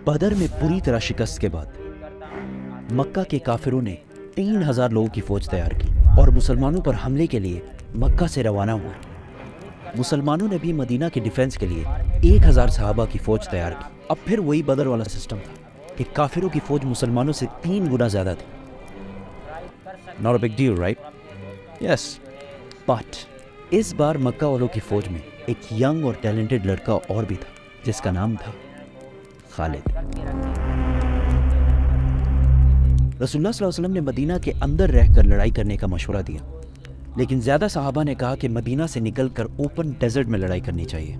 بدر میں پوری طرح شکست کے بعد مکہ کے کافروں نے 3000 لوگوں کی فوج تیار کی اور مسلمانوں پر حملے کے لیے مکہ سے روانہ ہوئے۔ مسلمانوں نے بھی مدینہ کے ڈیفنس کے لیے 1000 صحابہ کی فوج تیار کی۔ اب پھر وہی بدر والا سسٹم تھا کہ کافروں کی فوج مسلمانوں سے 3 گنا زیادہ تھی۔ Not a big deal, right? Yes. But اس بار مکہ والوں کی فوج میں ایک ینگ اور ٹیلنٹڈ لڑکا اور بھی تھا جس کا نام تھا خالد۔ رسول اللہ صلی اللہ علیہ وسلم نے مدینہ کے اندر رہ کر لڑائی کرنے کا مشورہ دیا، لیکن زیادہ صحابہ نے کہا کہ مدینہ سے نکل کر اوپن ڈیزرٹ میں لڑائی کرنی چاہیے،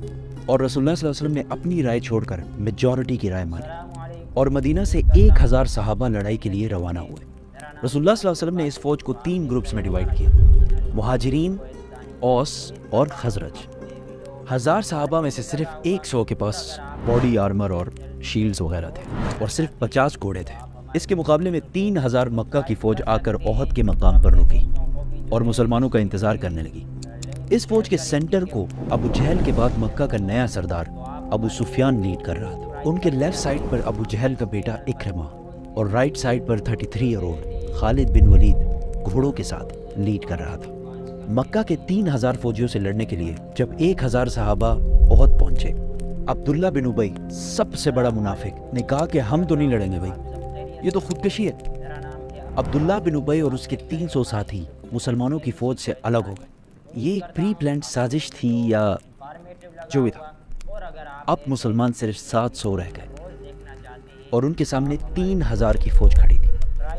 اور رسول اللہ صلی اللہ علیہ وسلم نے اپنی رائے چھوڑ کر میجورٹی کی رائے مانی، اور مدینہ سے 1000 صحابہ لڑائی کے لیے روانہ ہوئے۔ رسول اللہ صلی اللہ علیہ وسلم نے اس فوج کو 3 گروپس میں ڈیوائیڈ کیا: مہاجرین، اوس اور خزرج۔ 1000 صحابہ میں سے صرف 100 کے پاس باڈی آرمر اور شیلڈز وغیرہ تھے، اور صرف 50 گھوڑے تھے۔ اس کے مقابلے میں 3000 مکہ کی فوج آ کر احد کے مقام پر رکی اور مسلمانوں کا انتظار کرنے لگی۔ اس فوج کے سینٹر کو ابو جہل کے بعد مکہ کا نیا سردار ابو سفیان لیڈ کر رہا تھا۔ ان کے لیفٹ سائڈ پر ابو جہل کا بیٹا اکرمہ اور رائٹ سائڈ پر 33 ایئر اولڈ خالد بن ولید گھوڑوں کے ساتھ لیڈ کر رہا تھا۔ مکہ کے 3000 فوجیوں سے لڑنے کے لیے جب 1000 صحابہ احد پہنچے، عبداللہ بن ابی سب سے بڑا منافق نے کہا کہ ہم تو نہیں لڑیں گے بھائی، یہ تو خودکشی ہے۔ عبداللہ بن ابی اور اس کے 300 ساتھی مسلمانوں کی فوج سے الگ ہو گئے۔ یہ ایک پری پلانڈ سازش تھی یا جو بھی تھا۔ اب مسلمان صرف 700 رہ گئے اور ان کے سامنے 3000 کی فوج کھڑی تھی۔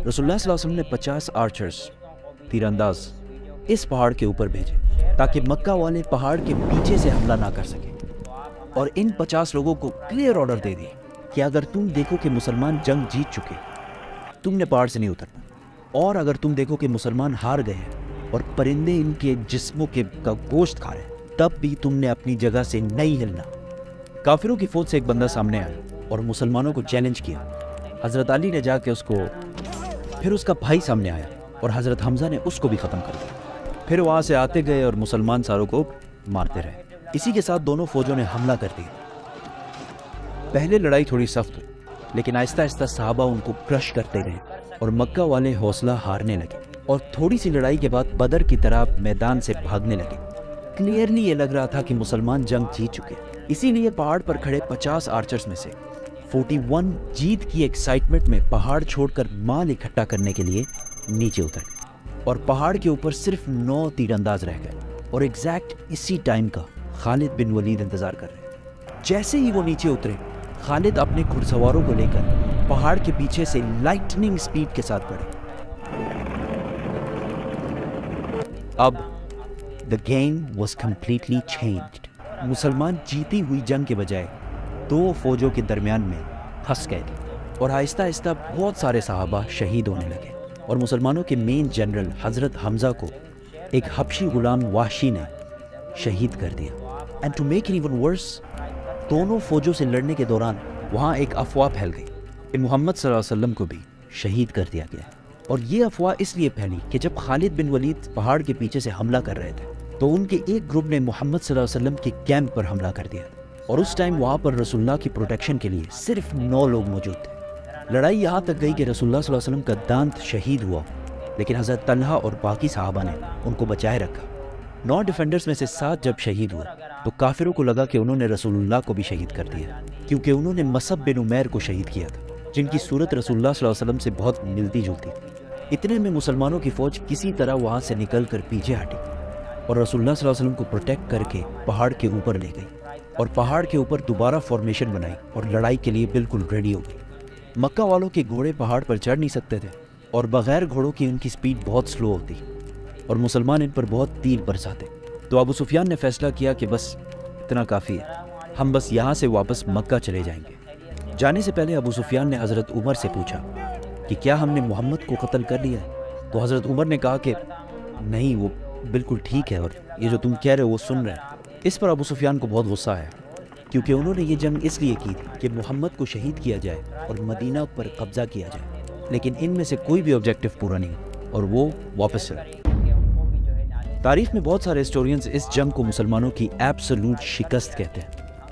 رسول اللہ صلی اللہ علیہ وسلم نے 50 آرچرز تیر انداز اس پہاڑ کے اوپر بھیجے تاکہ مکہ والے پہاڑ کے پیچھے سے حملہ نہ کر سکیں، اور ان 50 لوگوں کو کلیئر آرڈر دے دیے کہ اگر تم دیکھو کہ مسلمان جنگ جیت چکے تم نے پہاڑ سے نہیں اترنا، اور اگر تم دیکھو کہ مسلمان ہار گئے ہیں اور پرندے ان کے جسموں کا گوشت کھا رہے ہیں تب بھی تم نے اپنی جگہ سے نہیں ہلنا۔ کافروں کی فوج سے ایک بندہ سامنے آیا اور مسلمانوں کو چیلنج کیا۔ حضرت علی نے جا کے پھر اس کا بھائی سامنے آیا اور حضرت حمزہ نے اس کو بھی ختم کر دیا۔ پھر وہاں سے آتے گئے اور مسلمان ساروں کو مارتے رہے۔ اسی کے ساتھ دونوں فوجوں نے حملہ کر دیا۔ پہلے لڑائی تھوڑی سخت ہوئی، لیکن آہستہ آہستہ صحابہ ان کو کرش کرتے گئے اور مکہ والے حوصلہ ہارنے لگے، اور تھوڑی سی لڑائی کے بعد بدر کی طرح میدان سے بھاگنے لگے۔ کلیئرلی یہ لگ رہا تھا کہ مسلمان جنگ جیت چکے، اسی لیے پہاڑ پر کھڑے 50 آرچرز میں سے 41 جیت کی ایکسائٹمنٹ میں پہاڑ چھوڑ کر مال اکٹھا کرنے کے لیے نیچے اتر گئے، اور پہاڑ کے اوپر صرف 9 تیر انداز رہ گئے، اور ایگزیکٹ اسی ٹائم کا خالد بن ولید انتظار کر رہے۔ جیسے ہی وہ نیچے اترے، خالد اپنے گھڑ سواروں کو لے کر پہاڑ کے پیچھے سے لائٹننگ سپیڈ کے ساتھ بڑھے۔ اب the game was completely changed۔ مسلمان جیتی ہوئی جنگ کے بجائے 2 فوجوں کے درمیان میں پھنس گئے تھے، اور آہستہ آہستہ بہت سارے صحابہ شہید ہونے لگے، اور مسلمانوں کے مین جنرل حضرت حمزہ کو ایک حبشی غلام وحشی نے شہید کر دیا۔ and to make it even worse، دونوں فوجوں سے لڑنے کے دوران وہاں ایک افواہ پھیل گئی کہ محمد صلی اللہ علیہ وسلم کو بھی شہید کر دیا گیا، اور یہ افواہ اس لیے پھیلی کہ جب خالد بن ولید پہاڑ کے پیچھے سے حملہ کر رہے تھے تو ان کے ایک گروپ نے محمد صلی اللہ علیہ وسلم کے کیمپ پر حملہ کر دیا، اور اس ٹائم وہاں پر رسول اللہ کی پروٹیکشن کے لیے صرف 9 لوگ موجود تھے۔ لڑائی یہاں تک گئی کہ رسول اللہ صلی اللہ علیہ وسلم کا دانت شہید ہوا، لیکن حضرت طلحہ اور باقی صحابہ نے ان کو بچائے رکھا۔ 9 ڈیفینڈرز میں سے 7 جب شہید ہوئے تو کافروں کو لگا کہ انہوں نے رسول اللہ کو بھی شہید کر دیا، کیونکہ انہوں نے مصعب بن عمیر کو شہید کیا تھا، جن کی صورت رسول اللہ صلی اللہ علیہ وسلم سے بہت ملتی جلتی تھی۔ اتنے میں مسلمانوں کی فوج کسی طرح وہاں سے نکل کر پیچھے ہٹی اور رسول اللہ صلی اللہ علیہ وسلم کو پروٹیکٹ کر کے پہاڑ کے اوپر لے گئی، اور پہاڑ کے اوپر دوبارہ فارمیشن بنائی اور لڑائی کے لیے بالکل ریڈی ہو گئی۔ مکہ والوں کے گھوڑے پہاڑ پر چڑھ نہیں سکتے تھے، اور بغیر گھوڑوں کی ان کی سپیڈ بہت سلو ہوتی، اور مسلمان ان پر بہت تیر برساتے۔ تو ابو سفیان نے فیصلہ کیا کہ بس اتنا کافی ہے، ہم بس یہاں سے واپس مکہ چلے جائیں گے۔ جانے سے پہلے ابو سفیان نے حضرت عمر سے پوچھا کہ کیا ہم نے محمد کو قتل کر لیا ہے؟ تو حضرت عمر نے کہا کہ نہیں، وہ بالکل ٹھیک ہے، اور یہ جو تم کہہ رہے ہو وہ سن رہے ہیں۔ اس پر ابو سفیان کو بہت غصہ آیا، کیونکہ انہوں نے یہ جنگ اس لیے کی تھی کہ محمد کو شہید کیا جائے اور مدینہ پر قبضہ کیا جائے، لیکن ان میں سے کوئی بھی آبجیکٹو پورا نہیں، اور وہ واپس چلے۔ تاریخ میں بہت سارے ہسٹورینز اس جنگ کو مسلمانوں کی ایبسولوٹ شکست کہتے ہیں،